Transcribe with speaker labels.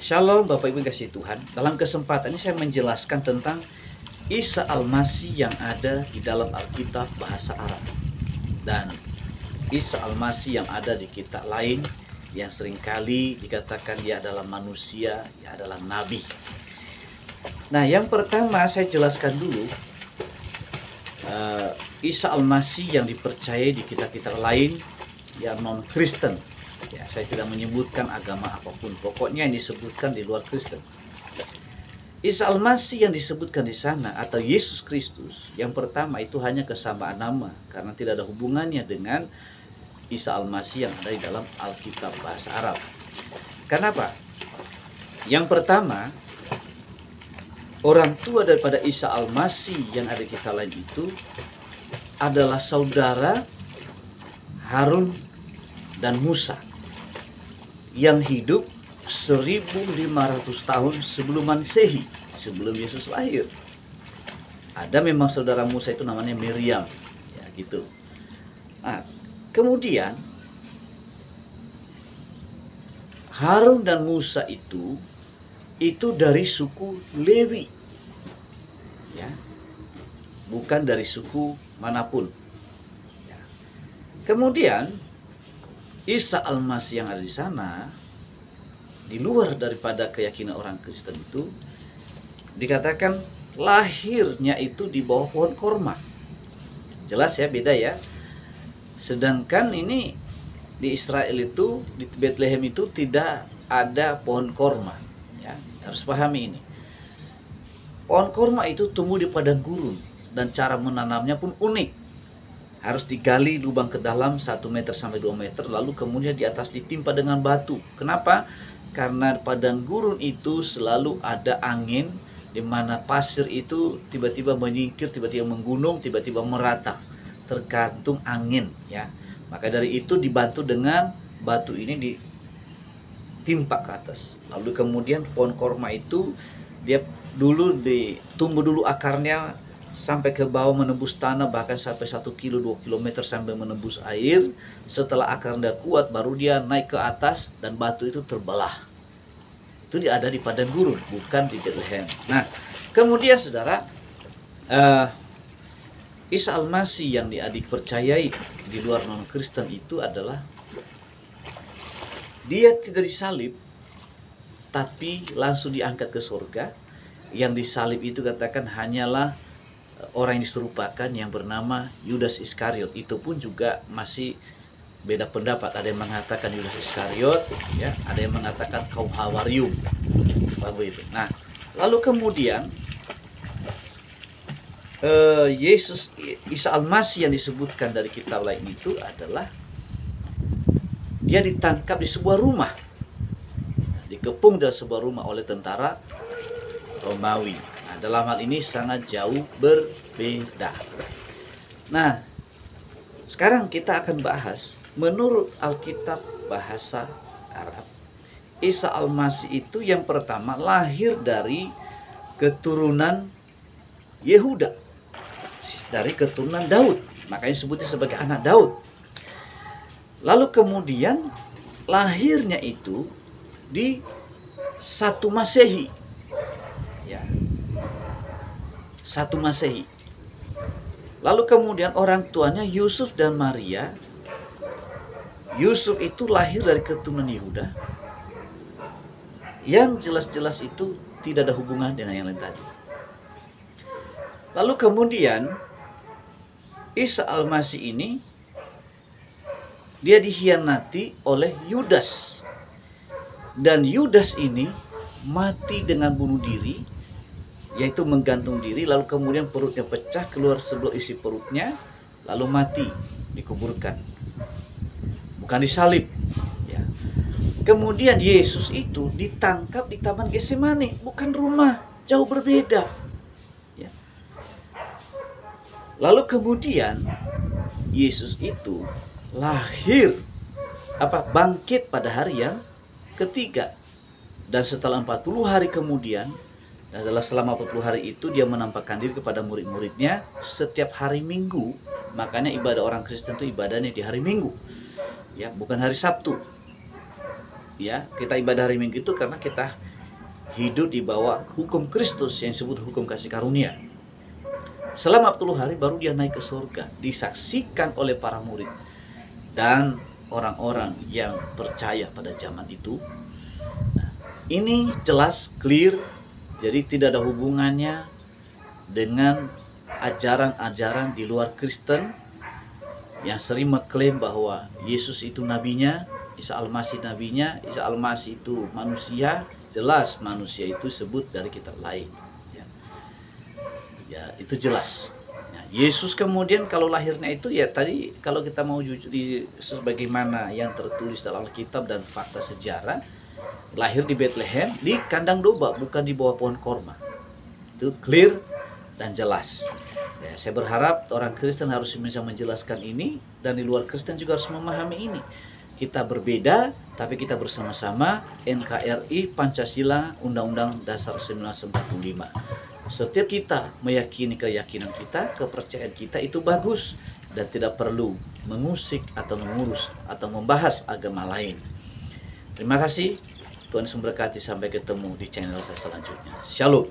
Speaker 1: Shalom Bapak Ibu kasih Tuhan. Dalam kesempatan ini saya menjelaskan tentang Isa Al-Masih yang ada di dalam Alkitab bahasa Arab dan Isa Al-Masih yang ada di kitab lain yang seringkali dikatakan dia adalah manusia, dia adalah nabi. Nah, yang pertama saya jelaskan dulu Isa Al-Masih yang dipercayai di kitab-kitab lain yang non-Kristen. Ya, saya tidak menyebutkan agama apapun, pokoknya yang disebutkan di luar Kristen. Isa Al-Masih yang disebutkan di sana atau Yesus Kristus, yang pertama itu hanya kesamaan nama karena tidak ada hubungannya dengan Isa Al-Masih yang ada di dalam Alkitab bahasa Arab. Kenapa? Yang pertama, orang tua daripada Isa Al-Masih yang ada di kitab lain itu adalah saudara Harun dan Musa yang hidup 1500 tahun sebelum Masehi, sebelum Yesus lahir. Ada memang saudara Musa itu namanya Miriam, ya gitu. Nah, kemudian Harun dan Musa itu dari suku Lewi, ya, bukan dari suku manapun. Ya. Kemudian Isa Al-Masih yang ada di sana, di luar daripada keyakinan orang Kristen itu, dikatakan lahirnya itu di bawah pohon korma. Jelas ya, beda ya. Sedangkan ini di Israel itu, di Bethlehem itu tidak ada pohon korma. Ya, harus pahami ini. Pohon korma itu tumbuh di padang gurun dan cara menanamnya pun unik. Harus digali lubang ke dalam 1 meter sampai 2 meter, lalu kemudian di atas ditimpa dengan batu. Kenapa? Karena padang gurun itu selalu ada angin, di mana pasir itu tiba-tiba menyingkir, tiba-tiba menggunung, tiba-tiba merata, tergantung angin, ya. Maka dari itu dibantu dengan batu ini ditimpa ke atas. Lalu kemudian pohon korma itu dia tumbuh dulu akarnya sampai ke bawah menembus tanah, bahkan sampai 1 kilo 2 kilometer sampai menembus air. Setelah akarnya kuat baru dia naik ke atas dan batu itu terbelah. Itu dia ada di padang gurun, bukan di Bethlehem. Nah, kemudian saudara, Isa Al-Masih yang dipercayai di luar non-Kristen itu adalah dia tidak disalib, tapi langsung diangkat ke surga. Yang disalib itu katakan hanyalah orang yang diserupakan yang bernama Yudas Iskariot. Itu pun juga masih beda pendapat. Ada yang mengatakan Yudas Iskariot, ya, ada yang mengatakan kaum Hawarium. Begitu. Nah, lalu kemudian Isa Al-Masih yang disebutkan dari kitab lain itu adalah dia ditangkap di sebuah rumah, dikepung dalam sebuah rumah oleh tentara Romawi. Nah, dalam hal ini sangat jauh berbeda. Nah, sekarang kita akan bahas menurut Alkitab bahasa Arab, Isa Al-Masih itu yang pertama lahir dari keturunan Yehuda, dari keturunan Daud. Makanya disebutnya sebagai anak Daud. Lalu kemudian lahirnya itu di 1 Masehi. Ya. 1 Masehi. Lalu kemudian orang tuanya Yusuf dan Maria. Yusuf itu lahir dari keturunan Yehuda. Yang jelas-jelas itu tidak ada hubungan dengan yang lain tadi. Lalu kemudian Isa Al-Masih ini dia dikhianati oleh Yudas. Dan Yudas ini mati dengan bunuh diri, yaitu menggantung diri, lalu kemudian perutnya pecah, keluar sebelah isi perutnya, lalu mati, dikuburkan. Bukan disalib. Ya. Kemudian Yesus itu ditangkap di Taman Getsemani, bukan rumah, jauh berbeda. Ya. Lalu kemudian Yesus itu lahir, bangkit pada hari yang ketiga. Dan setelah 40 hari kemudian, selama 40 hari itu dia menampakkan diri kepada murid-muridnya setiap hari Minggu. Makanya ibadah orang Kristen itu ibadahnya di hari Minggu, ya, bukan hari Sabtu. Ya, kita ibadah hari Minggu itu karena kita hidup di bawah hukum Kristus yang disebut hukum kasih karunia. Selama 40 hari baru dia naik ke surga, disaksikan oleh para murid dan orang-orang yang percaya pada zaman itu. Nah, ini jelas, clear, jadi tidak ada hubungannya dengan ajaran-ajaran di luar Kristen yang sering mengklaim bahwa Yesus itu nabinya, Isa Al-Masih nabinya, Isa Al-Masih itu manusia. Jelas manusia itu sebut dari kitab lain. Ya, itu jelas. Nah, Yesus kemudian kalau lahirnya itu ya tadi kalau kita mau jujur sebagaimana yang tertulis dalam Alkitab dan fakta sejarah, lahir di Bethlehem di kandang domba, bukan di bawah pohon korma. Itu clear dan jelas. Ya, saya berharap orang Kristen harus bisa menjelaskan ini dan di luar Kristen juga harus memahami ini. Kita berbeda, tapi kita bersama-sama. NKRI, Pancasila, Undang-Undang Dasar 1945. Setiap kita meyakini keyakinan kita, kepercayaan kita itu bagus dan tidak perlu mengusik atau mengurus atau membahas agama lain. Terima kasih. Tuhan Yesus memberkati. Sampai ketemu di channel saya selanjutnya. Shalom.